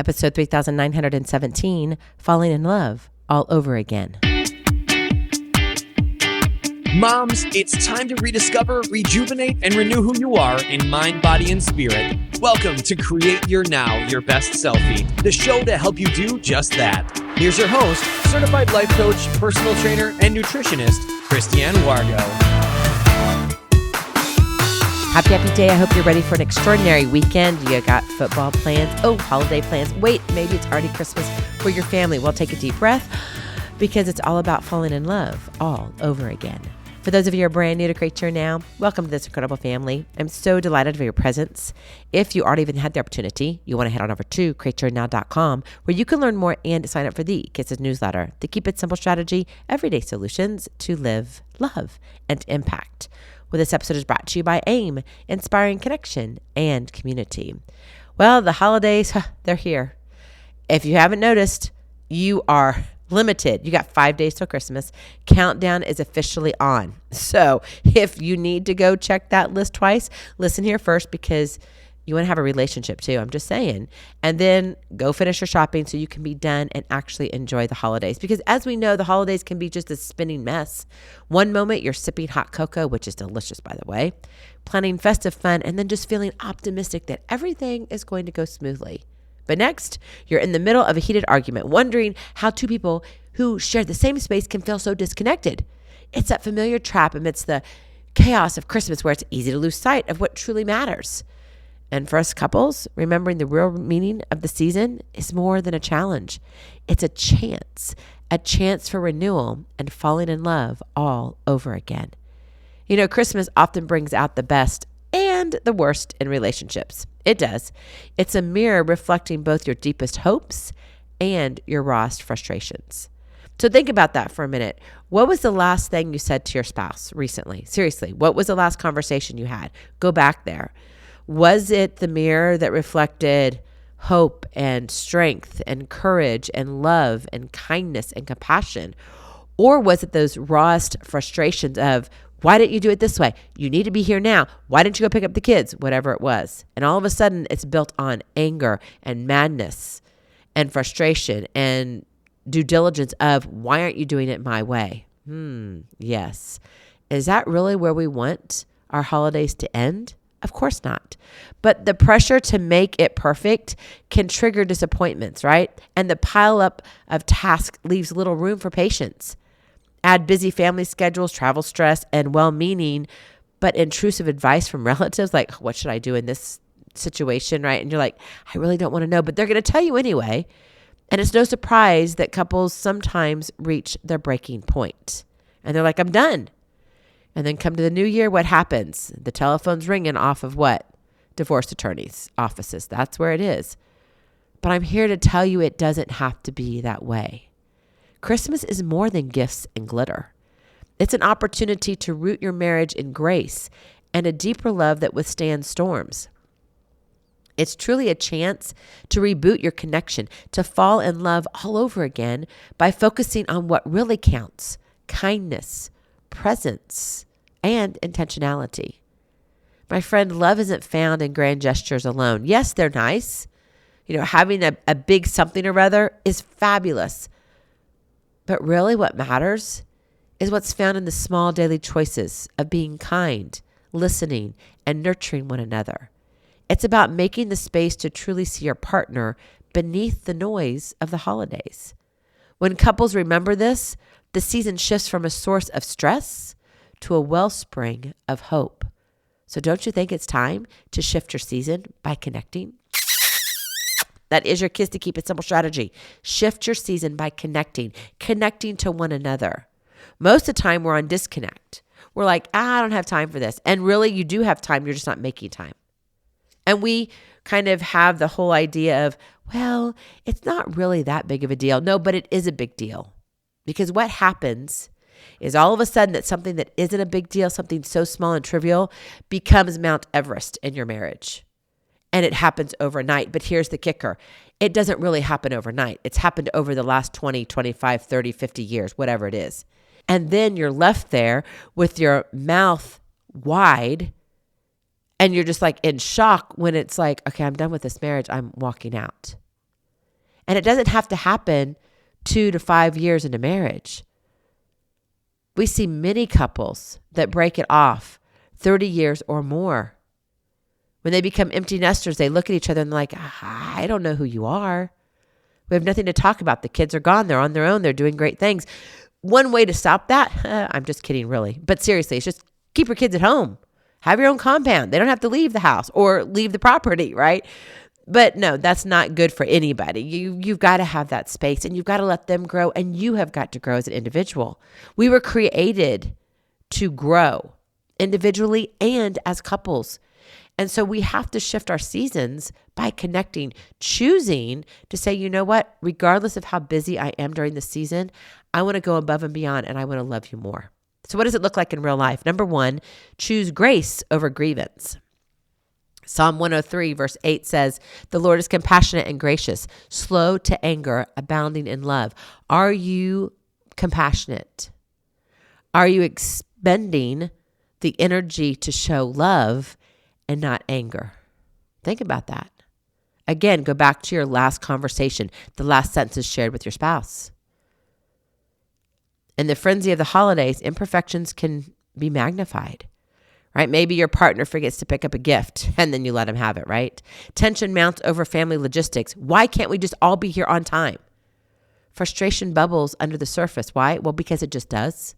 episode 3917, Falling in Love All Over Again. Moms, it's time to rediscover, rejuvenate, and renew who you are in mind, body, and spirit. Welcome to Create Your Now, Your Best Selfie, the show to help you do just that. Here's your host, certified life coach, personal trainer, and nutritionist, Christiane Wargo. Happy day. I hope you're ready for an extraordinary weekend. You got football plans. Oh, holiday plans. Wait, maybe it's already Christmas for your family. Well, take a deep breath because it's all about falling in love all over again. For those of you who are brand new to Create Your Now, welcome to this incredible family. I'm so delighted for your presence. If you already even had the opportunity, you want to head on over to createyournow.com where you can learn more and sign up for the Kisses newsletter, the Keep It Simple strategy, everyday solutions to live, love, and impact. Well, this episode is brought to you by AIM, Inspiring Connection and Community. Well, the holidays, they're here. If you haven't noticed, you are limited. You got 5 days till Christmas. Countdown is officially on. So if you need to go check that list twice, listen here first because you want to have a relationship too. I'm just saying. And then go finish your shopping so you can be done and actually enjoy the holidays. Because as we know, the holidays can be just a spinning mess. One moment you're sipping hot cocoa, which is delicious, by the way, planning festive fun, and then just feeling optimistic that everything is going to go smoothly. But next, you're in the middle of a heated argument, wondering how two people who share the same space can feel so disconnected. It's that familiar trap amidst the chaos of Christmas where it's easy to lose sight of what truly matters. And for us couples, remembering the real meaning of the season is more than a challenge. It's a chance for renewal and falling in love all over again. You know, Christmas often brings out the best and the worst in relationships. It does. It's a mirror reflecting both your deepest hopes and your rawest frustrations. So think about that for a minute. What was the last thing you said to your spouse recently? Seriously, what was the last conversation you had? Go back there. Was it the mirror that reflected hope and strength and courage and love and kindness and compassion? Or was it those rawest frustrations of, why didn't you do it this way? You need to be here now. Why didn't you go pick up the kids? Whatever it was. And all of a sudden, it's built on anger and madness and frustration and due diligence of, why aren't you doing it my way? Yes. Is that really where we want our holidays to end? Of course not. But the pressure to make it perfect can trigger disappointments, right? And the pile up of tasks leaves little room for patience. Add busy family schedules, travel stress, and well-meaning but intrusive advice from relatives like, what should I do in this situation, right? And you're like, I really don't want to know, but they're going to tell you anyway. And it's no surprise that couples sometimes reach their breaking point. And they're like, I'm done. And then come to the new year, what happens? The telephone's ringing off of what? Divorce attorneys' offices. That's where it is. But I'm here to tell you it doesn't have to be that way. Christmas is more than gifts and glitter. It's an opportunity to root your marriage in grace and a deeper love that withstands storms. It's truly a chance to reboot your connection, to fall in love all over again by focusing on what really counts: kindness, presence, and intentionality. My friend, love isn't found in grand gestures alone. Yes, they're nice. You know, having a big something or other is fabulous. But really what matters is what's found in the small daily choices of being kind, listening, and nurturing one another. It's about making the space to truly see your partner beneath the noise of the holidays. When couples remember this, the season shifts from a source of stress to a wellspring of hope. So don't you think it's time to shift your season by connecting? That is your Kiss to Keep It Simple strategy. Shift your season by connecting to one another. Most of the time we're on disconnect. We're like, I don't have time for this. And really you do have time. You're just not making time. And we kind of have the whole idea of, well, it's not really that big of a deal. No, but it is a big deal. Because what happens is all of a sudden that something that isn't a big deal, something so small and trivial, becomes Mount Everest in your marriage. And it happens overnight. But here's the kicker. It doesn't really happen overnight. It's happened over the last 20, 25, 30, 50 years, whatever it is. And then you're left there with your mouth wide and you're just like in shock when it's like, okay, I'm done with this marriage. I'm walking out. And it doesn't have to happen 2 to 5 years into marriage. We see many couples that break it off 30 years or more. When they become empty nesters, they look at each other and they're like, I don't know who you are. We have nothing to talk about. The kids are gone. They're on their own. They're doing great things. One way to stop that, I'm just kidding, really. But seriously, it's just keep your kids at home. Have your own compound. They don't have to leave the house or leave the property, right? But no, that's not good for anybody. You've got to have that space, and you've got to let them grow, and you have got to grow as an individual. We were created to grow individually and as couples. And so we have to shift our seasons by connecting, choosing to say, you know what, regardless of how busy I am during the season, I want to go above and beyond, and I want to love you more. So what does it look like in real life? Number 1, choose grace over grievance. Psalm 103 verse 8 says, the Lord is compassionate and gracious, slow to anger, abounding in love. Are you compassionate? Are you expending the energy to show love and not anger? Think about that. Again, go back to your last conversation, the last sentences shared with your spouse. In the frenzy of the holidays, imperfections can be magnified, right? Maybe your partner forgets to pick up a gift and then you let him have it, right? Tension mounts over family logistics. Why can't we just all be here on time? Frustration bubbles under the surface. Why? Well, because it just does.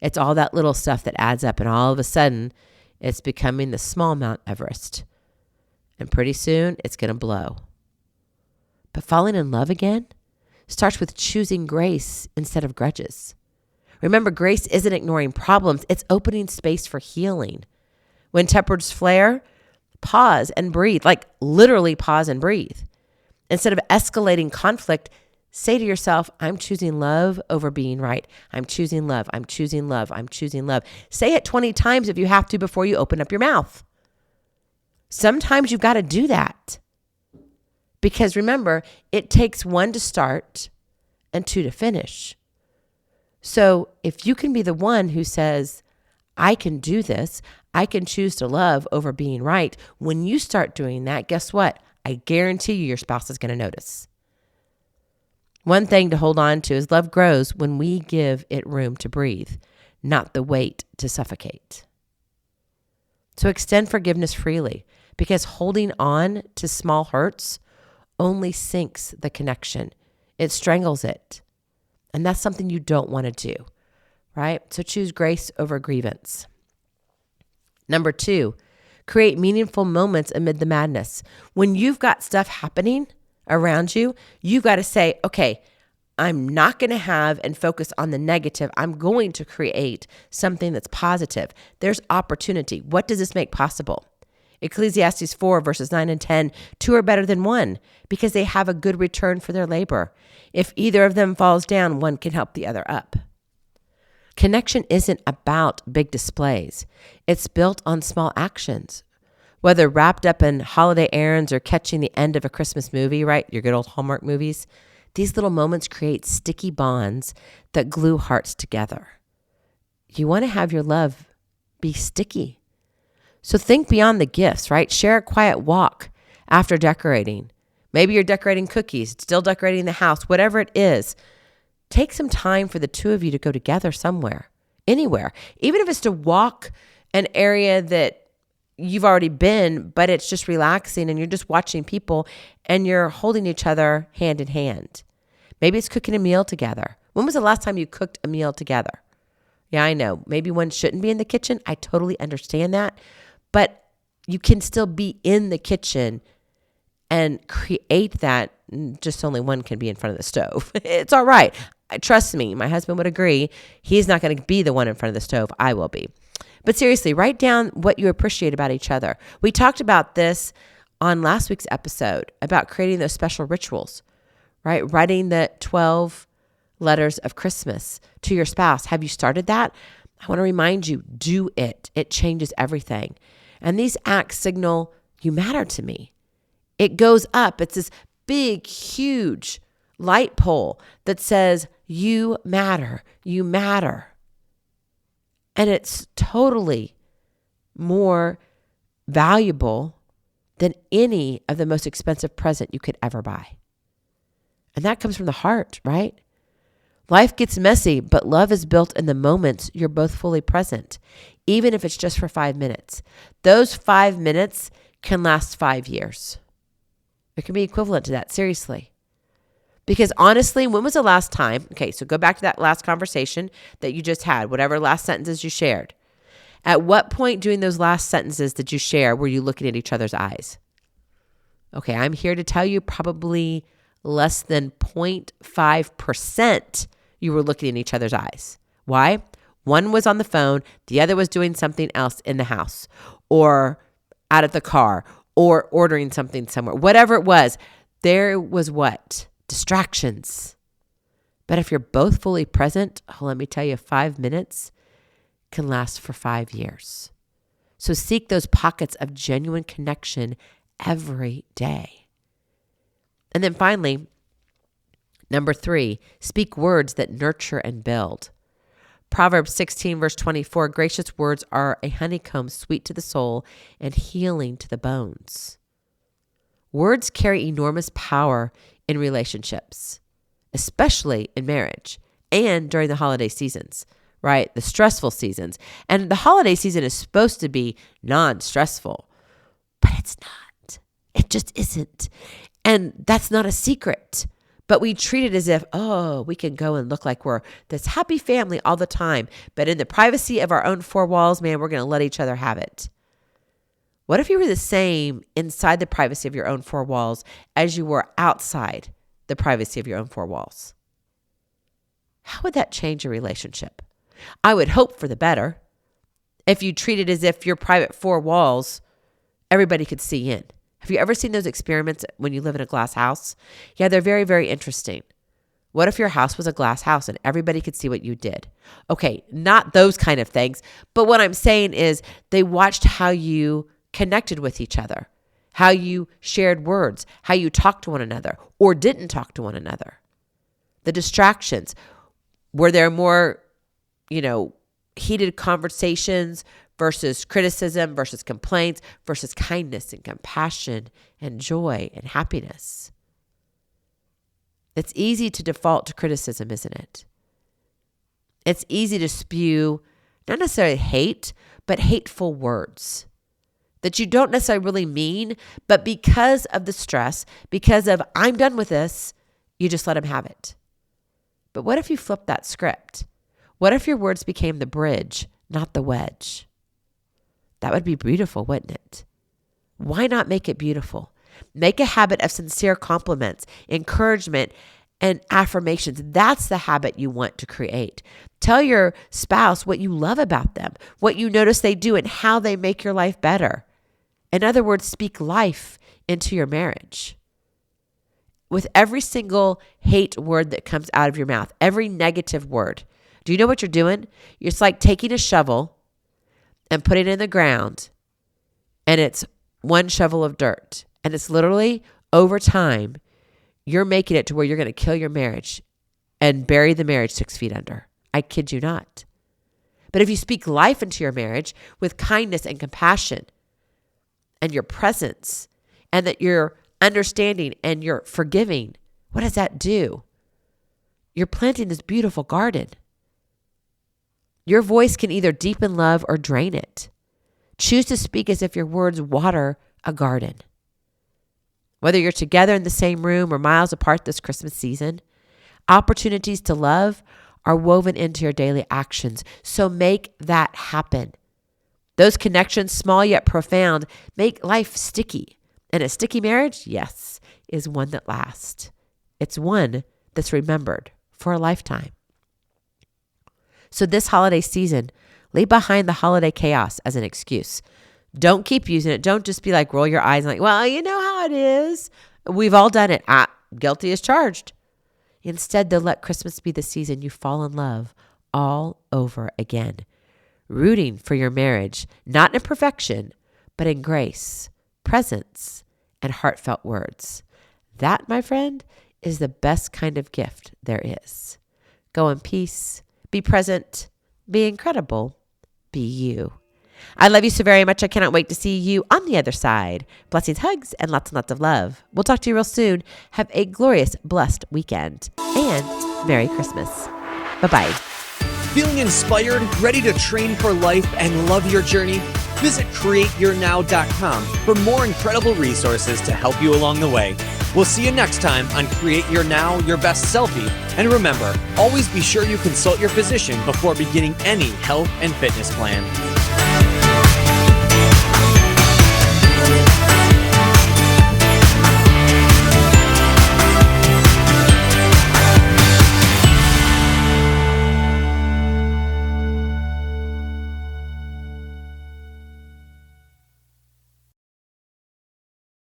It's all that little stuff that adds up, and all of a sudden, it's becoming the small Mount Everest. And pretty soon, it's going to blow. But falling in love again starts with choosing grace instead of grudges. Remember, grace isn't ignoring problems. It's opening space for healing. When tempers flare, pause and breathe, like literally pause and breathe. Instead of escalating conflict, say to yourself, I'm choosing love over being right. I'm choosing love. I'm choosing love. I'm choosing love. Say it 20 times if you have to before you open up your mouth. Sometimes you've got to do that. Because remember, it takes 1 to start and 2 to finish. So if you can be the one who says, I can do this, I can choose to love over being right. When you start doing that, guess what? I guarantee you your spouse is going to notice. One thing to hold on to is love grows when we give it room to breathe, not the weight to suffocate. So extend forgiveness freely, because holding on to small hurts only sinks the connection. It strangles it. And that's something you don't want to do, right? So choose grace over grievance. Number 2, create meaningful moments amid the madness. When you've got stuff happening around you, you've got to say, okay, I'm not going to have and focus on the negative. I'm going to create something that's positive. There's opportunity. What does this make possible? Ecclesiastes 4 verses 9 and 10, 2 are better than 1 because they have a good return for their labor. If either of them falls down, one can help the other up. Connection isn't about big displays. It's built on small actions. Whether wrapped up in holiday errands or catching the end of a Christmas movie, right? Your good old Hallmark movies. These little moments create sticky bonds that glue hearts together. You want to have your love be sticky. So think beyond the gifts, right? Share a quiet walk after decorating. Maybe you're decorating cookies, still decorating the house, whatever it is. Take some time for the two of you to go together somewhere, anywhere. Even if it's to walk an area that you've already been, but it's just relaxing and you're just watching people and you're holding each other hand in hand. Maybe it's cooking a meal together. When was the last time you cooked a meal together? Yeah, I know. Maybe one shouldn't be in the kitchen. I totally understand that. But you can still be in the kitchen and create that. Just only one can be in front of the stove. It's all right. Trust me, my husband would agree. He's not going to be the one in front of the stove. I will be. But seriously, write down what you appreciate about each other. We talked about this on last week's episode about creating those special rituals, right? Writing the 12 letters of Christmas to your spouse. Have you started that? I want to remind you, do it. It changes everything. And these acts signal, you matter to me. It goes up. It's this big, huge light pole that says, you matter. You matter. And it's totally more valuable than any of the most expensive present you could ever buy. And that comes from the heart, right? Life gets messy, but love is built in the moments you're both fully present, even if it's just for 5 minutes. Those 5 minutes can last 5 years. It can be equivalent to that, seriously. Because honestly, when was the last time? Okay, so go back to that last conversation that you just had, whatever last sentences you shared. At what point during those last sentences did you share were you looking at each other's eyes? Okay, I'm here to tell you probably less than 0.5% you were looking in each other's eyes. Why? One was on the phone, the other was doing something else in the house or out of the car or ordering something somewhere. Whatever it was, there was what? Distractions. But if you're both fully present, let me tell you, 5 minutes can last for 5 years. So seek those pockets of genuine connection every day. And then finally, number 3, speak words that nurture and build. Proverbs 16, verse 24, gracious words are a honeycomb sweet to the soul and healing to the bones. Words carry enormous power in relationships, especially in marriage and during the holiday seasons, right? The stressful seasons. And the holiday season is supposed to be non-stressful, but it's not. It just isn't. And that's not a secret. But we treat it as if, we can go and look like we're this happy family all the time. But in the privacy of our own 4 walls, man, we're going to let each other have it. What if you were the same inside the privacy of your own 4 walls as you were outside the privacy of your own 4 walls? How would that change your relationship? I would hope for the better. If you treat it as if your private 4 walls, everybody could see in. Have you ever seen those experiments when you live in a glass house? Yeah, they're very, very interesting. What if your house was a glass house and everybody could see what you did? Okay, not those kind of things. But what I'm saying is they watched how you connected with each other, how you shared words, how you talked to one another or didn't talk to one another. The distractions. Were there more, heated conversations versus criticism versus complaints versus kindness and compassion and joy and happiness? It's easy to default to criticism, isn't it? It's easy to spew, not necessarily hate, but hateful words that you don't necessarily really mean, but because of the stress, because of I'm done with this, you just let them have it. But what if you flip that script? What if your words became the bridge, not the wedge? That would be beautiful, wouldn't it? Why not make it beautiful? Make a habit of sincere compliments, encouragement, and affirmations. That's the habit you want to create. Tell your spouse what you love about them, what you notice they do, and how they make your life better. In other words, speak life into your marriage. With every single hate word that comes out of your mouth, every negative word, do you know what you're doing? It's like taking a shovel and putting it in the ground, and it's 1 shovel of dirt. And it's literally, over time, you're making it to where you're going to kill your marriage and bury the marriage 6 feet under. I kid you not. But if you speak life into your marriage with kindness and compassion and your presence and that you're understanding and you're forgiving, what does that do? You're planting this beautiful garden. Your voice can either deepen love or drain it. Choose to speak as if your words water a garden. Whether you're together in the same room or miles apart this Christmas season, opportunities to love are woven into your daily actions. So make that happen. Those connections, small yet profound, make life sticky. And a sticky marriage, yes, is one that lasts. It's one that's remembered for a lifetime. So this holiday season, leave behind the holiday chaos as an excuse. Don't keep using it. Don't just be like, roll your eyes and like, well, you know how it is. We've all done it. Guilty as charged. Instead, they'll let Christmas be the season you fall in love all over again. Rooting for your marriage, not in perfection, but in grace, presence, and heartfelt words. That, my friend, is the best kind of gift there is. Go in peace. Be present, be incredible, be you. I love you so very much. I cannot wait to see you on the other side. Blessings, hugs, and lots of love. We'll talk to you real soon. Have a glorious, blessed weekend. And Merry Christmas. Bye-bye. Feeling inspired, ready to train for life and love your journey? Visit createyournow.com for more incredible resources to help you along the way. We'll see you next time on Create Your Now, Your Best Selfie. And remember, always be sure you consult your physician before beginning any health and fitness plan.